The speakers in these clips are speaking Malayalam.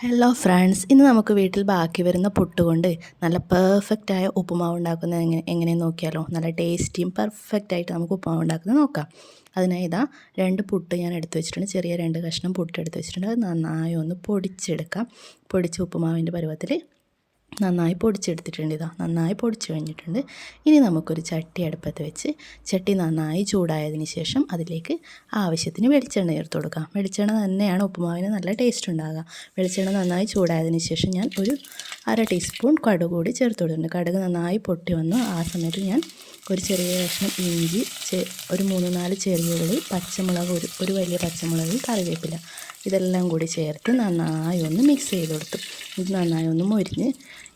ഹലോ ഫ്രണ്ട്സ്, ഇന്ന് നമുക്ക് വീട്ടിൽ ബാക്കി വരുന്ന പുട്ട് കൊണ്ട് നല്ല പെർഫെക്റ്റായ ഉപ്പുമാവ് ഉണ്ടാക്കുന്നത് എങ്ങനെയെന്ന് നോക്കിയാലോ. നല്ല ടേസ്റ്റിയും പെർഫെക്റ്റായിട്ട് നമുക്ക് ഉപ്പുമാവ് ഉണ്ടാക്കുന്നത് നോക്കാം. അതിനായി ഇതാ 2 പുട്ട് ഞാൻ എടുത്ത് വെച്ചിട്ടുണ്ട്. ചെറിയ 2 കഷ്ണം പുട്ട് എടുത്ത് വെച്ചിട്ടുണ്ട്. അത് നന്നായി ഒന്ന് പൊടിച്ചെടുക്കാം. പൊടിച്ച് ഉപ്പുമാവിൻ്റെ പരുവത്തിൽ നന്നായി പൊടിച്ചെടുത്തിട്ടുണ്ട്. നന്നായി പൊടിച്ച് കഴിഞ്ഞിട്ടുണ്ട്. ഇനി നമുക്കൊരു ചട്ടി അടുപ്പത്ത് വെച്ച് ചട്ടി നന്നായി ചൂടായതിന് ശേഷം അതിലേക്ക് ആവശ്യത്തിന് വെളിച്ചെണ്ണ ചേർത്ത് കൊടുക്കാം. വെളിച്ചെണ്ണ തന്നെയാണ് ഉപ്പുമാവിന് നല്ല ടേസ്റ്റ് ഉണ്ടാകുക. വെളിച്ചെണ്ണ നന്നായി ചൂടായതിന് ശേഷം ഞാൻ ഒരു 1/2 ടീസ്പൂൺ കടുക് കൂടി ചേർത്ത് കൊടുത്തിട്ടുണ്ട്. കടുക് നന്നായി പൊട്ടി വന്നു. ആ സമയത്ത് ഞാൻ ഒരു ചെറിയ കഷ്ണം ഇഞ്ചി, ഒരു 3-4 ചെറിയ ഉള്ളി, പച്ചമുളക്, ഒരു വലിയ പച്ചമുളക്, കറിവേപ്പില ഇതെല്ലാം കൂടി ചേർത്ത് നന്നായി ഒന്ന് മിക്സ് ചെയ്ത് കൊടുത്തു. ഇത് നന്നായി ഒന്ന് മൊരിഞ്ഞ്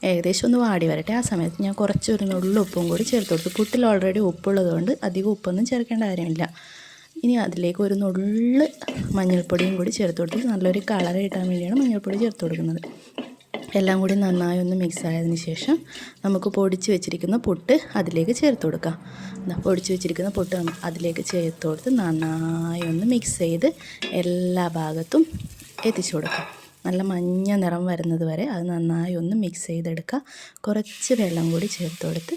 ഏകദേശം ഒന്ന് വാടി വരട്ടെ. ആ സമയത്ത് ഞാൻ കുറച്ചൊരു നുള്ളു ഉപ്പും കൂടി ചേർത്ത് കൊടുത്തു. പുട്ടിൽ ഓൾറെഡി ഉപ്പുള്ളത് കൊണ്ട് അധികം ഉപ്പൊന്നും ചേർക്കേണ്ട കാര്യമില്ല. ഇനി അതിലേക്ക് ഒരു നുള്ള് മഞ്ഞൾപ്പൊടിയും കൂടി ചേർത്ത് കൊടുത്ത് നല്ലൊരു കളർ കിട്ടാൻ വേണ്ടിയാണ് മഞ്ഞൾപ്പൊടി ചേർത്ത് കൊടുക്കുന്നത്. എല്ലാം കൂടി നന്നായി ഒന്ന് മിക്സ് ആയതിന് ശേഷം നമുക്ക് പൊടിച്ച് വെച്ചിരിക്കുന്ന പുട്ട് അതിലേക്ക് ചേർത്ത് കൊടുക്കാം. പൊടിച്ച് വെച്ചിരിക്കുന്ന പുട്ട് അതിലേക്ക് ചേർത്ത് കൊടുത്ത് നന്നായി ഒന്ന് മിക്സ് ചെയ്ത് എല്ലാ ഭാഗത്തും എത്തിച്ചു കൊടുക്കാം. നല്ല മഞ്ഞ നിറം വരുന്നത് വരെ അത് നന്നായി ഒന്ന് മിക്സ് ചെയ്തെടുക്കുക. കുറച്ച് വെള്ളം കൂടി ചേർത്ത് കൊടുത്ത്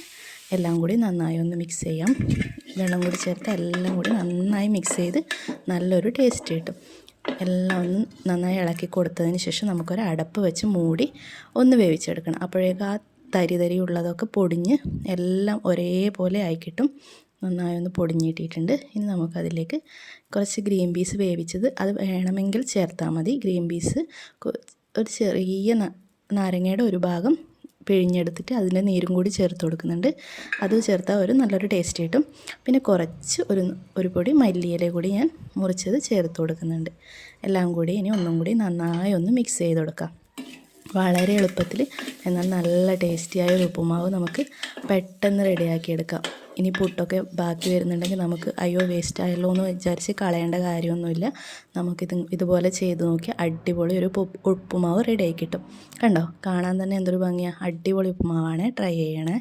എല്ലാം കൂടി നന്നായി ഒന്ന് മിക്സ് ചെയ്യാം. വെള്ളം കൂടി ചേർത്ത് എല്ലാം കൂടി നന്നായി മിക്സ് ചെയ്ത് നല്ലൊരു ടേസ്റ്റ് കിട്ടും. എല്ലാം ഒന്ന് നന്നായി ഇളക്കി കൊടുത്തതിന് ശേഷം നമുക്കൊരു അടപ്പ് വെച്ച് മൂടി ഒന്ന് വേവിച്ചെടുക്കണം. അപ്പോഴേക്കും ആ തരി ഉള്ളതൊക്കെ പൊടിഞ്ഞ് എല്ലാം ഒരേപോലെ ആയി കിട്ടും. നന്നായി ഒന്ന് പൊടിഞ്ഞിട്ടിട്ടുണ്ട്. ഇനി നമുക്കതിലേക്ക് കുറച്ച് ഗ്രീൻ പീസ് വേവിച്ചത് അത് വേണമെങ്കിൽ ചേർത്താൽ മതി. ഗ്രീൻ പീസ് ഒരു ചെറിയ നാരങ്ങയുടെ ഒരു ഭാഗം പിഴിഞ്ഞെടുത്തിട്ട് അതിൻ്റെ നീരും കൂടി ചേർത്ത് കൊടുക്കുന്നുണ്ട്. അത് ചേർത്താൽ ഒരു നല്ലൊരു ടേസ്റ്റ് കിട്ടും. പിന്നെ കുറച്ച് ഒരു പൊടി മല്ലിയില കൂടി ഞാൻ മുറിച്ചത് ചേർത്ത് കൊടുക്കുന്നുണ്ട്. എല്ലാം കൂടി ഇനി ഒന്നും കൂടി നന്നായി ഒന്ന് മിക്സ് ചെയ്ത് കൊടുക്കാം. വളരെ എളുപ്പത്തിൽ എന്നാൽ നല്ല ടേസ്റ്റിയായ ഒരു ഉപ്പുമാവ് നമുക്ക് പെട്ടെന്ന് റെഡിയാക്കിയെടുക്കാം. ഇനി പുട്ടൊക്കെ ബാക്കി വരുന്നുണ്ടെങ്കിൽ നമുക്ക് അയ്യോ വേസ്റ്റ് ആയല്ലോ എന്ന് വിചാരിച്ച് കളയേണ്ട കാര്യമൊന്നുമില്ല. ഇതുപോലെ ചെയ്ത് നോക്കി അടിപൊളി ഒരു ഉപ്പുമാവ് റെഡിയാക്കി കിട്ടും. കണ്ടോ, കാണാൻ തന്നെ എന്തൊരു ഭംഗിയാണ്. അടിപൊളി ഉപ്പുമാവാണ്. ട്രൈ ചെയ്യണേ.